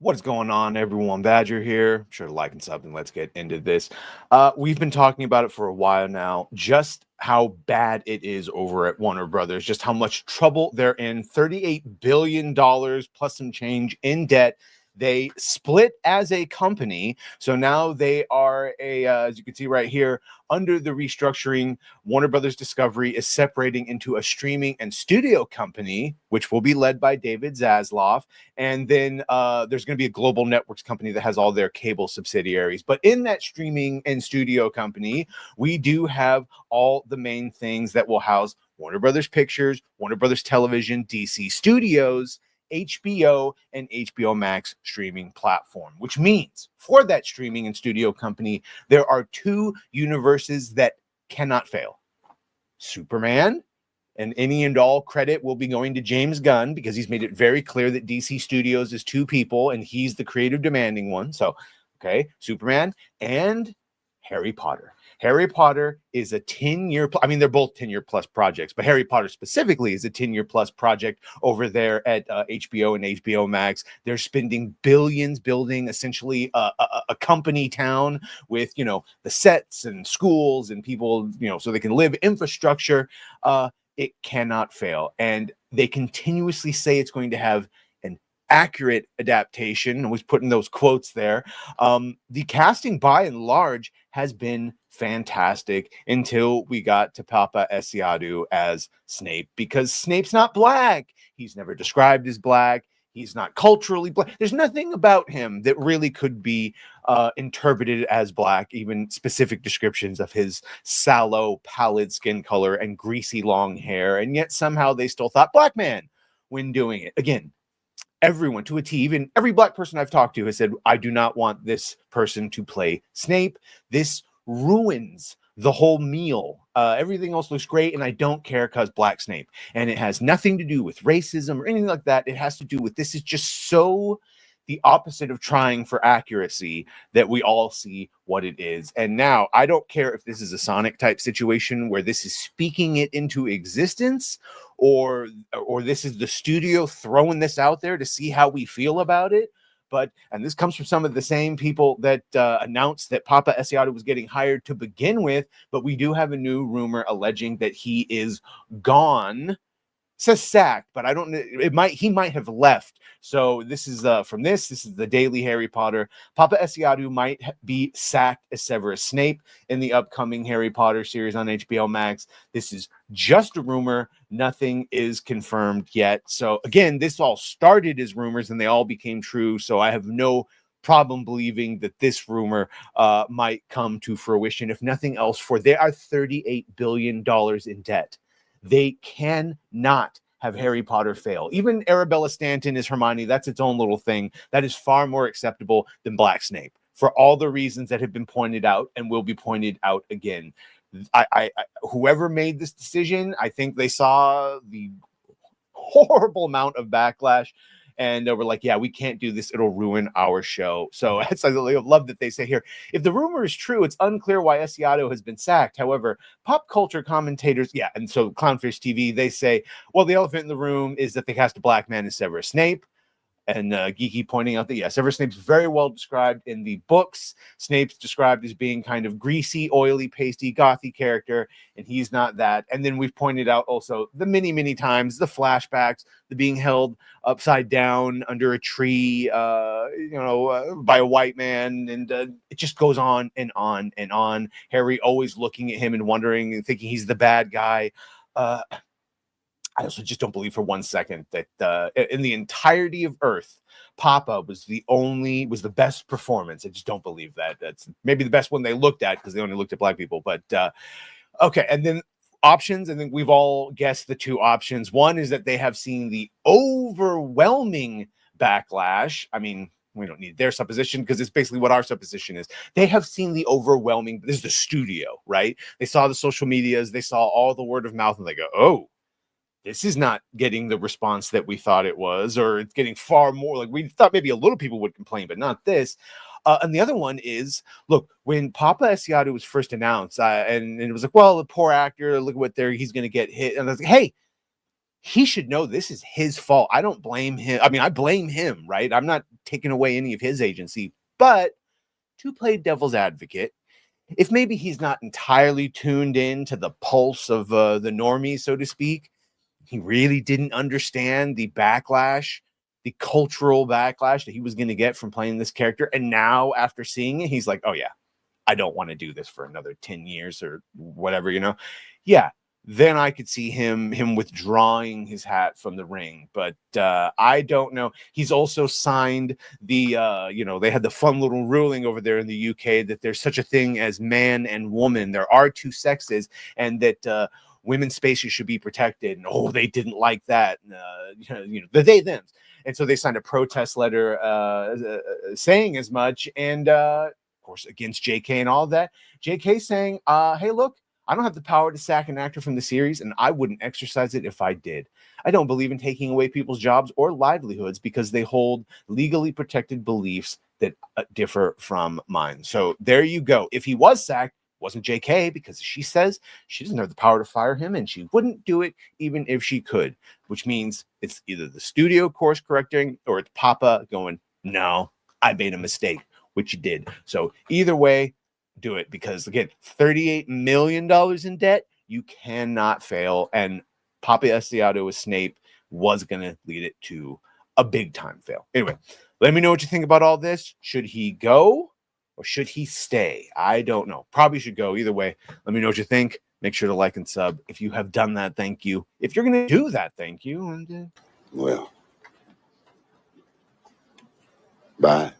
What's going on, everyone? Badger here. Sure to like and sub, and let's get into this. We've been talking about it for a while now, just how bad it is over at Warner Brothers, just how much trouble they're in. $38 billion plus some change in debt. They split as a company. So now they are as you can see right here, under the restructuring, Warner Brothers Discovery is separating into a streaming and studio company, which will be led by David Zaslav. And then there's going to be a global networks company that has all their cable subsidiaries. But in that streaming and studio company, we do have all the main things that will house Warner Brothers Pictures, Warner Brothers Television, DC Studios, HBO, and HBO Max streaming platform, which means for that streaming and studio company, there are two universes that cannot fail. Superman, and any and all credit will be going to James Gunn because he's made it very clear that DC Studios is two people and he's the creative demanding one. So, okay, Superman and Harry Potter. Harry Potter is a 10-year, I mean, they're both 10-year plus projects, but Harry Potter specifically is a 10-year plus project over there at HBO and HBO Max. They're spending billions building essentially a company town with, the sets and schools and people, so they can live, infrastructure. It cannot fail. And they continuously say it's going to have an accurate adaptation. I was putting those quotes there. The casting by and large has been fantastic until we got to Paapa Essiedu as Snape, because Snape's not black. He's never described as black. He's not culturally black. There's nothing about him that really could be interpreted as black, even specific descriptions of his sallow, pallid skin color and greasy long hair. And yet somehow they still thought black man when doing it. Again, everyone to a T, even every black person I've talked to has said, I do not want this person to play Snape. This ruins the whole meal. Everything else looks great, and I don't care because black Snape. And it has nothing to do with racism or anything like that. It has to do with this is just so the opposite of trying for accuracy that we all see what it is. And now I don't care if this is a Sonic type situation where this is speaking it into existence, or this is the studio throwing this out there to see how we feel about it. And this comes from some of the same people that announced that Paapa Essiedu was getting hired to begin with, but we do have a new rumor alleging that he is gone. It says sacked, but I don't know. He might have left. So this is this is the Daily Harry Potter. Paapa Essiedu might be sacked as Severus Snape in the upcoming Harry Potter series on HBO Max. This is just a rumor. Nothing is confirmed yet. So again, this all started as rumors and they all became true. So I have no problem believing that this rumor might come to fruition. If nothing else, for they are $38 billion in debt. They cannot have Harry Potter fail. Even Arabella Stanton is Hermione. That's its own little thing. That is far more acceptable than Black Snape for all the reasons that have been pointed out and will be pointed out again. Whoever made this decision, I think they saw the horrible amount of backlash and we're like, yeah, we can't do this. It'll ruin our show. So I love that they say here, if the rumor is true, it's unclear why Essiedu has been sacked. However, pop culture commentators, and so Clownfish TV, they say, well, the elephant in the room is that they cast a black man as Severus Snape. And Geeky pointing out that, yes, Severus Snape's very well described in the books. Snape's described as being kind of greasy, oily, pasty, gothy character, and he's not that. And then we've pointed out also the many, many times, the flashbacks, the being held upside down under a tree, by a white man. And it just goes on and on and on. Harry always looking at him and wondering and thinking he's the bad guy. I also just don't believe for 1 second that in the entirety of Earth, Paapa was the best performance. I just don't believe that. That's maybe the best one they looked at because they only looked at black people. But okay, and then options. I think we've all guessed the two options. One is that they have seen the overwhelming backlash. I mean, we don't need their supposition because it's basically what our supposition is. They have seen the overwhelming. This is the studio, right? They saw the social medias. They saw all the word of mouth, and they go, oh, this is not getting the response that we thought it was, or it's getting far more. Like we thought maybe a little people would complain, but not this. And the other one is, look, when Paapa Essiedu was first announced, and it was like, well, the poor actor, look at what he's going to get hit. And I was like, hey, he should know this is his fault. I don't blame him. I mean, I blame him, right? I'm not taking away any of his agency, but to play devil's advocate, if maybe he's not entirely tuned in to the pulse of the normies, so to speak, he really didn't understand the backlash, the cultural backlash that he was going to get from playing this character. And now after seeing it, he's like, oh yeah, I don't want to do this for another 10 years or whatever, you know? Yeah. Then I could see him withdrawing his hat from the ring. But I don't know. He's also signed the, they had the fun little ruling over there in the UK that there's such a thing as man and woman. There are two sexes, and that women's spaces should be protected. And they didn't like that. The they thems. And so they signed a protest letter saying as much. And of course, against JK and all of that. JK saying, hey, look, I don't have the power to sack an actor from the series, and I wouldn't exercise it if I did. I don't believe in taking away people's jobs or livelihoods because they hold legally protected beliefs that differ from mine. So there you go. If he was sacked, wasn't JK, because she says she doesn't have the power to fire him, and she wouldn't do it even if she could, which means it's either the studio course correcting or it's Paapa going, no, I made a mistake, which you did. So either way, do it, because again, $38 million in debt, you cannot fail. And Paapa Essiedu as Snape was going to lead it to a big time fail. Anyway, let me know what you think about all this. Should he go or should he stay? I don't know. Probably should go. Either way, let me know what you think. Make sure to like and sub. If you have done that, thank you. If you're going to do that, thank you. And well, bye.